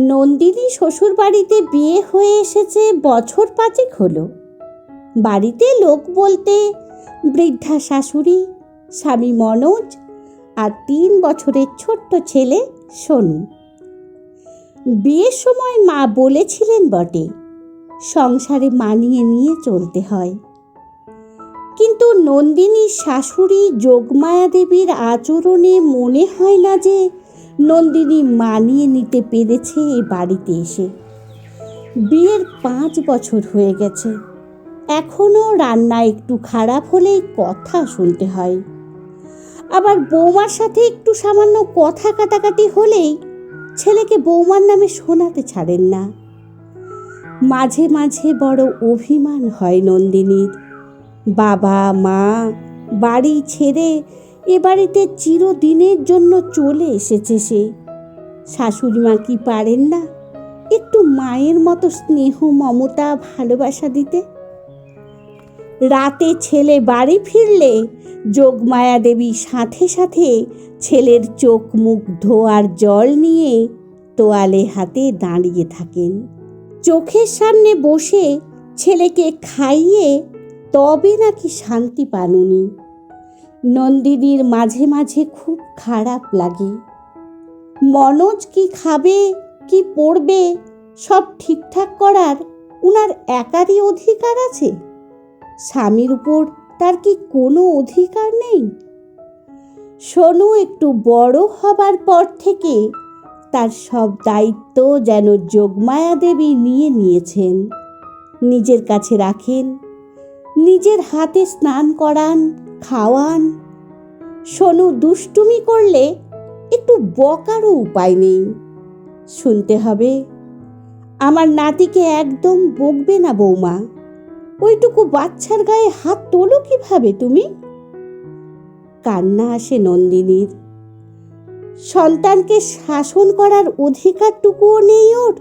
নন্দিনী শ্বশুর বাড়িতে বিয়ে হয়ে এসেছে বছর 5 হলো। বাড়িতে লোক বলতে বৃদ্ধা শাশুড়ি, স্বামী মনোজ আর 3 বছরের ছোট্ট ছেলে সোনু। বিয়ের সময় মা বলেছিলেন বটে, সংসারে মানিয়ে নিয়ে চলতে হয়। কিন্তু নন্দিনীর শাশুড়ি যোগমায়া দেবীর আচরণে মনে হয় না যে নন্দিনী মানিয়ে নিতে পেরেছে এ বাড়িতে এসে। বিয়ের 5 বছর হয়ে গেছে, এখনও রান্না একটু খারাপ হলেই কথা শুনতে হয়। আবার বৌমার সাথে একটু সামান্য কথা কাটাকাটি হলেই ছেলেকে বৌমার নামে শোনাতে ছাড়েন না। মাঝে মাঝে বড় অভিমান হয় নন্দিনীর। বাবা মা বাড়ি ছেড়ে এ বাড়িতে চিরদিনের জন্য চলে এসেছে সে। শাশুড়ি মা কি পারেন না একটু মায়ের মতো স্নেহ মমতা ভালোবাসা দিতে? রাতে ছেলে বাড়ি ফিরলে যোগমায়া দেবী সাথে সাথে ছেলের চোখ মুখ ধোয়ার জল নিয়ে তোয়ালে হাতে দাঁড়িয়ে থাকেন। চোখের সামনে বসে ছেলেকে খাইয়ে তবে নাকি শান্তি পান উনি। নন্দিনীর মাঝে মাঝে খুব খারাপ লাগে। মনোজ কি খাবে কি পড়বে সব ঠিকঠাক করার উনার একারই অধিকার আছে? স্বামীর উপর তার কি কোনো অধিকার নেই? সোনু একটু বড় হবার পর থেকে তার সব দায়িত্ব যেন যোগমায়া দেবী নিয়ে নিয়েছেন। নিজের কাছে রাখেন, নিজের হাতে স্নান করান, খাওয়ান। সোনু দুষ্টুমি করলে একটু বকারও উপায় নেই। শুনতে হবে, আমার নাতিকে একদম বকবে না বৌমা, ওইটুকু বাচ্চার গায়ে হাত তোলো কিভাবে তুমি? কান্না আসে নন্দিনীর। সন্তানকে শাসন করার অধিকারটুকুও নেই ওর।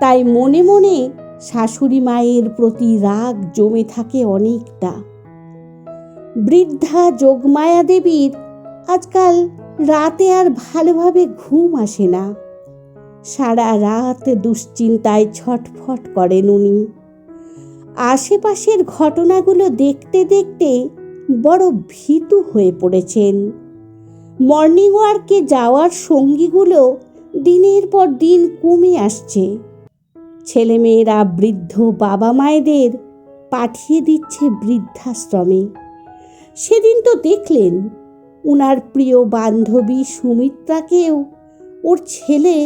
তাই মনে মনে শাশুড়ি মায়ের প্রতি রাগ জমে থাকে অনেকটা। বৃদ্ধা যোগমায়া দেবীর আজকাল রাতে আর ভালোভাবে ঘুম আসে না। সারা রাত দুশ্চিন্তায় ছটফট করেন উনি। আশেপাশের ঘটনাগুলো দেখতে দেখতে বড় ভীতু হয়ে পড়েছেন। মর্নিং ওয়ার্কে যাওয়ার সঙ্গীগুলো দিনের পর দিন কমে আসছে। ছেলেমেয়েরা বৃদ্ধ বাবা মায়েদের পাঠিয়ে দিচ্ছে বৃদ্ধাশ্রমে। সেদিন তো দেখলেন উনার প্রিয় বান্ধবী সুমিত্রাকেও ওর ছেলে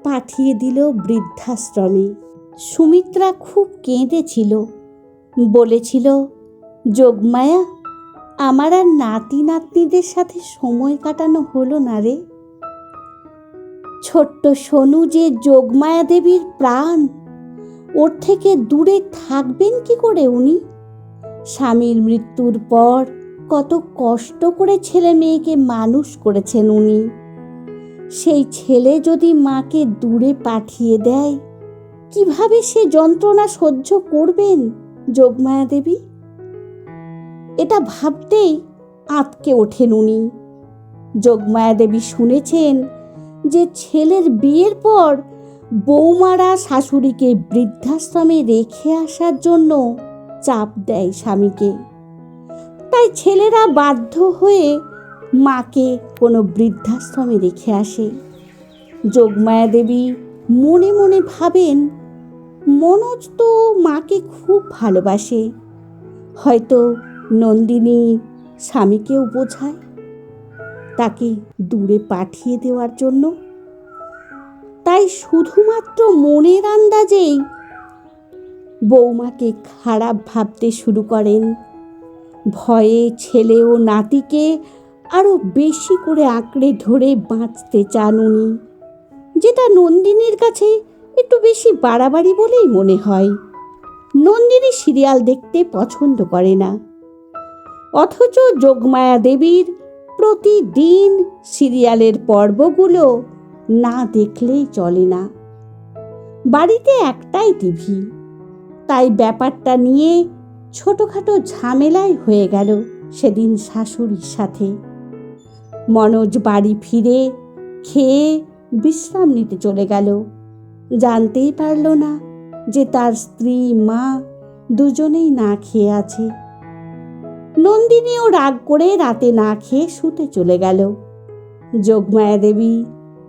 পাঠিয়ে দিল বৃদ্ধাশ্রমে। সুমিত্রা খুব কেঁদেছিল, বলেছিল, যোগমায়া, আমার আর নাতি নাতনিদের সাথে সময় কাটানো হলো না রে। ছোট্ট সোনু যে যোগমায়া দেবীর প্রাণ, ওর থেকে দূরে থাকবেন কি করে উনি? স্বামীর মৃত্যুর পর কত কষ্ট করে ছেলে মেয়েকে মানুষ করেছেন উনি। সেই ছেলে যদি মাকে দূরে পাঠিয়ে দেয়, কিভাবে সে যন্ত্রণা সহ্য করবেন যোগমায়া দেবী? এটা ভাবতেই আঁতকে ওঠেন উনি। যোগমায়া দেবী শুনেছেন যে ছেলের বিয়ের পর বৌমারা শাশুড়িকে বৃদ্ধাশ্রমে রেখে আসার জন্য চাপ দেয় স্বামীকে। তাই ছেলেরা বাধ্য হয়ে মাকে কোনো বৃদ্ধাশ্রমে রেখে আসে। যোগমায়া দেবী মনে মনে ভাবেন, মনোজ তো মাকে খুব ভালোবাসে, হয়তো নন্দিনী স্বামীকেও বোঝায় তাকে দূরে পাঠিয়ে দেওয়ার জন্য। তাই শুধুমাত্র মনের আন্দাজেই বৌমাকে খারাপ ভাবতে শুরু করেন। ভয়ে ছেলে ও নাতিকে আরো বেশি করে আঁকড়ে ধরে বাঁচতে চান উনি, যেটা নন্দিনীর কাছে একটু বেশি বাড়াবাড়ি বলেই মনে হয়। নন্দিনী সিরিয়াল দেখতে পছন্দ করে না, অথচ যোগমায়া দেবীর প্রতিদিন সিরিয়ালের পর্বগুলো না দেখলেই চলে না। বাড়িতে একটাই টিভি, তাই ব্যাপারটা নিয়ে ছোটখাটো ঝামেলাই হয়ে গেল সেদিন শাশুড়ির সাথে। মনোজ বাড়ি ফিরে খেয়ে বিশ্রাম নিতে চলে গেল। জানতেই পারল না যে তার স্ত্রী মা দুজনেই না খেয়ে আছে। নন্দিনীও রাগ করে রাতে না খেয়ে শুতে চলে গেল। যোগমায়া দেবী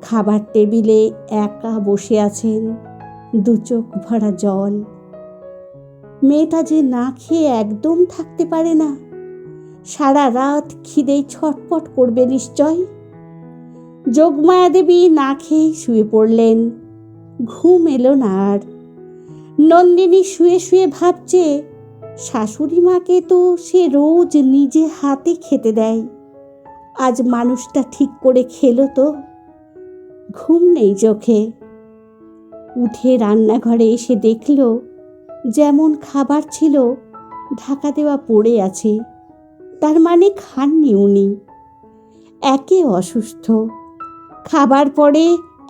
খাবার টেবিলে একা বসে আছেন, দু চোখ ভরা জল। মেয়েটা যে না খেয়ে একদম থাকতে পারে না, সারা রাত খিদেই ছটপট করবে নিশ্চয়। যোগমায়া দেবী না খেয়ে শুয়ে পড়লেন। ঘুম এলো না আর। নন্দিনী শুয়ে শুয়ে ভাবছে, শাশুড়ি মাকে তো সে রোজ নিজে হাতে খেতে দেয়, আজ মানুষটা ঠিক করে খেলো তো? ঘুম নেই চোখে। উঠে রান্নাঘরে এসে দেখল যেমন খাবার ছিল ঢাকা দেওয়া পড়ে আছে। তার মানে খাননি উনি। একে অসুস্থ, খাবার পরে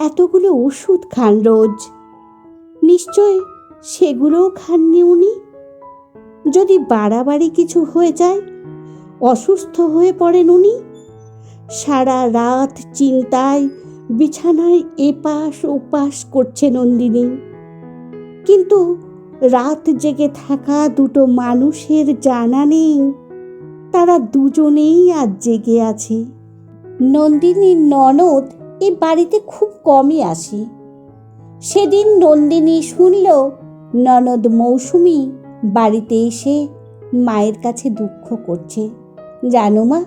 এতগুলো ওষুধ খান রোজ, নিশ্চয় সেগুলোও খাননি উনি। যদি বাড়াবাড়ি কিছু হয়ে যায়, অসুস্থ হয়ে পড়েন উনি। সারা রাত চিন্তায় বিছানায় এপাশ ওপাশ করছে নন্দিনী। কিন্তু রাত জেগে থাকা দুটো মানুষের জানা নেই তারা দুজনেই আজ জেগে আছে। নন্দিনীর ননদ এ বাড়িতে খুব কমই আসে। সেদিন নন্দিনী শুনল ননদ মৌসুমী বাড়িতে এসে মায়ের কাছে দুঃখ করছে। জানো মা,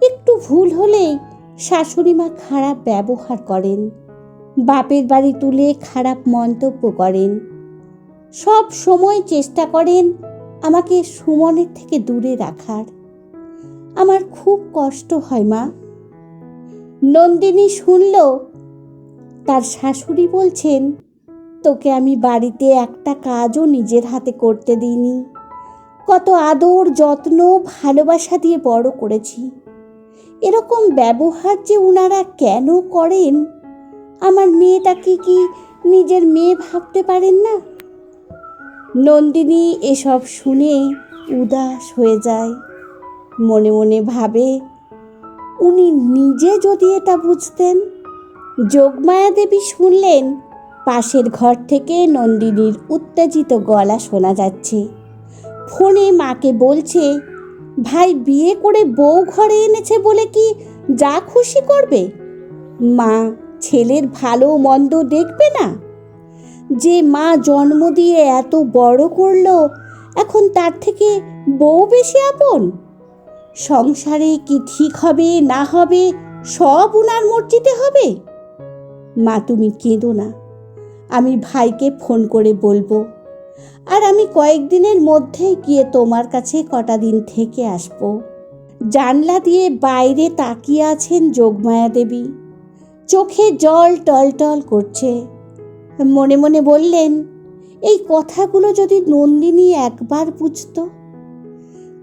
একটু ভুল হলেই শাশুড়ি মা খারাপ ব্যবহার করেন, বাপের বাড়ি তুলে খারাপ মন্তব্য করেন, সব সময় চেষ্টা করেন আমাকে সুমনের থেকে দূরে রাখার। আমার খুব কষ্ট হয় মা। নন্দিনী শুনল তার শাশুড়ি বলছেন, তোকে আমি বাড়িতে একটা কাজও নিজের হাতে করতে দিইনি, কত আদর যত্ন ভালোবাসা দিয়ে বড় করেছি। এরকম ব্যবহার যে উনারা কেন করেন, আমার মেয়েটাকে কি নিজের মেয়ে ভাবতে পারেন না? নন্দিনী এসব শুনে উদাস হয়ে যায়। মনে মনে ভাবে, উনি নিজে যদি এটা বুঝতেন। যোগমায়া দেবী শুনলেন পাশের ঘর থেকে নন্দিনীর উত্তেজিত গলা শোনা যাচ্ছে। ফোনে মাকে বলছে, ভাই বিয়ে করে বউ ঘরে এনেছে বলে কি যা খুশি করবে? মা ছেলের ভালো মন্দ দেখবে না? যে মা জন্ম দিয়ে এত বড় করলো, এখন তার থেকে বউ বেশি আপন? সংসারে কি ঠিক হবে না হবে সব উনার মর্জিতে হবে। মা তুমি কেঁদো না, আমি ভাইকে ফোন করে বলবো, আর আমি কয়েকদিনের মধ্যেই গিয়ে তোমার কাছে কটা দিন থেকে আসবো। জানলা দিয়ে বাইরে তাকিয়ে আছেন যোগমায়া দেবী, চোখে জল টলটল করছে। মনে মনে বললেন, এই কথাগুলো যদি নন্দিনী একবার বুঝত।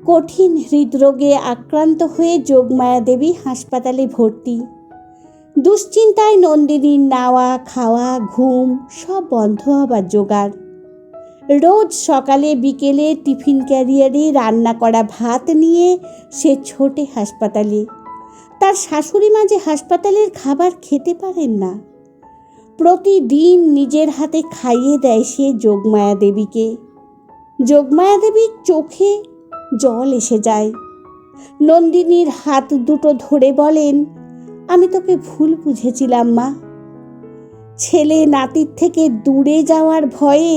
কঠিন হৃদরোগে আক্রান্ত হয়ে যোগমায়া দেবী হাসপাতালে ভর্তি। দুশ্চিন্তায় নন্দিনীর নাওয়া খাওয়া ঘুম সব বন্ধ হবার জোগাড়। রোজ সকালে বিকেলে টিফিন ক্যারিয়ারে রান্না করা ভাত নিয়ে সে ছোটে হাসপাতালে। তার শাশুড়ি মা যে হাসপাতালের খাবার খেতে পারেন না, প্রতিদিন নিজের হাতে খাইয়ে দেয় সে যোগমায়া দেবীকে। যোগমায়া দেবীর চোখে জল এসে যায়। নন্দিনীর হাত দুটো ধরে বলেন, আমি তোকে ভুল বুঝেছিলাম মা। ছেলে নাতির থেকে দূরে যাওয়ার ভয়ে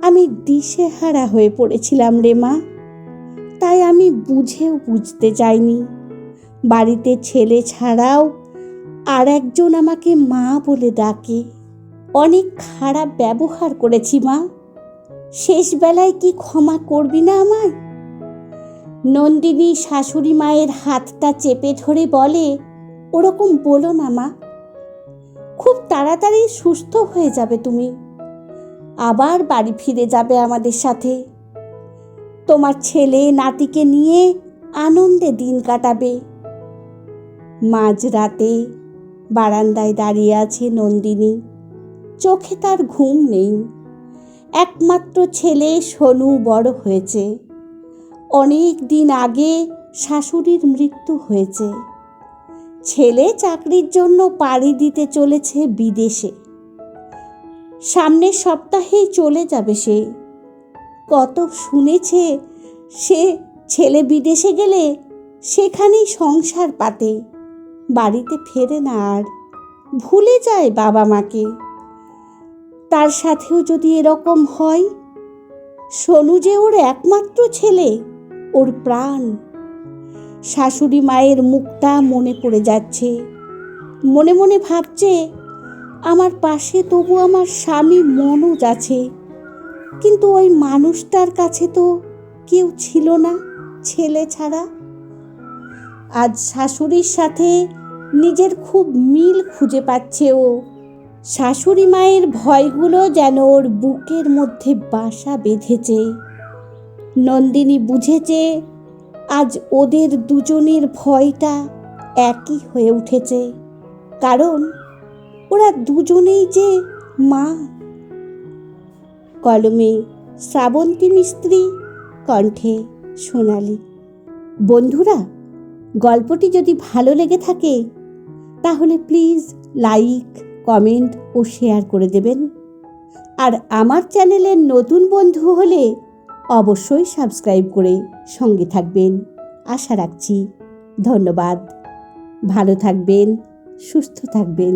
আমি দিশেহারা হয়ে পড়েছিলাম রে মা। তাই আমি বুঝেও বুঝতে চাইনি। বাড়িতে ছেলে ছাড়াও আর একজন আমাকে মা বলে ডাকে। অনেক খারাপ ব্যবহার করেছি মা, শেষ বেলায় কি ক্ষমা করবি না আমায়? নন্দিনী শাশুড়ি মায়ের হাতটা চেপে ধরে বলে, ওরকম বলো না মা, খুব তাড়াতাড়ি সুস্থ হয়ে যাবে তুমি, আবার বাড়ি ফিরে যাবে আমাদের সাথে। তোমার ছেলে নাতিকে নিয়ে আনন্দে দিন কাটাবে। মাঝরাতে বারান্দায় দাঁড়িয়ে আছে নন্দিনী, চোখে তার ঘুম নেই। একমাত্র ছেলে সোনু বড় হয়েছে। অনেক দিন আগে শাশুড়ির মৃত্যু হয়েছে। ছেলে চাকরির জন্য পাড়ি দিতে চলেছে বিদেশে। সামনের সপ্তাহেই চলে যাবে সে। কত শুনেছে সে ছেলে বিদেশে গেলে সেখানেই সংসার পাতে, বাড়িতে ফেরে না, আর ভুলে যায় বাবা মাকে। তার সাথেও যদি এরকম হয়, সোনু যে ওর একমাত্র ছেলে, ওর প্রাণ। শাশুড়ি মায়ের মুখটা মনে পড়ে যাচ্ছে। মনে মনে ভাবছে, আমার পাশে তবু আমার স্বামী মনোজ আছে, কিন্তু ওই মানুষটার কাছে তো কেউ ছিল না ছেলে ছাড়া। আজ শাশুড়ির সাথে নিজের খুব মিল খুঁজে পাচ্ছে ও। শাশুড়ি মায়ের ভয়গুলো যেন ওর বুকের মধ্যে বাসা বেঁধেছে। নন্দিনী বুঝেছে আজ ওদের দুজনের ভয়টা একই হয়ে উঠেছে, কারণ ওরা দুজনেই যে মা। কলমে শ্রাবন্তী মিস্ত্রি, কণ্ঠে সোনালি। বন্ধুরা, গল্পটি যদি ভালো লেগে থাকে তাহলে প্লিজ লাইক, কমেন্ট ও শেয়ার করে দেবেন। আর আমার চ্যানেলের নতুন বন্ধু হলে অবশ্যই সাবস্ক্রাইব করে সঙ্গে থাকবেন, আশা রাখছি। ধন্যবাদ। ভালো থাকবেন, সুস্থ থাকবেন।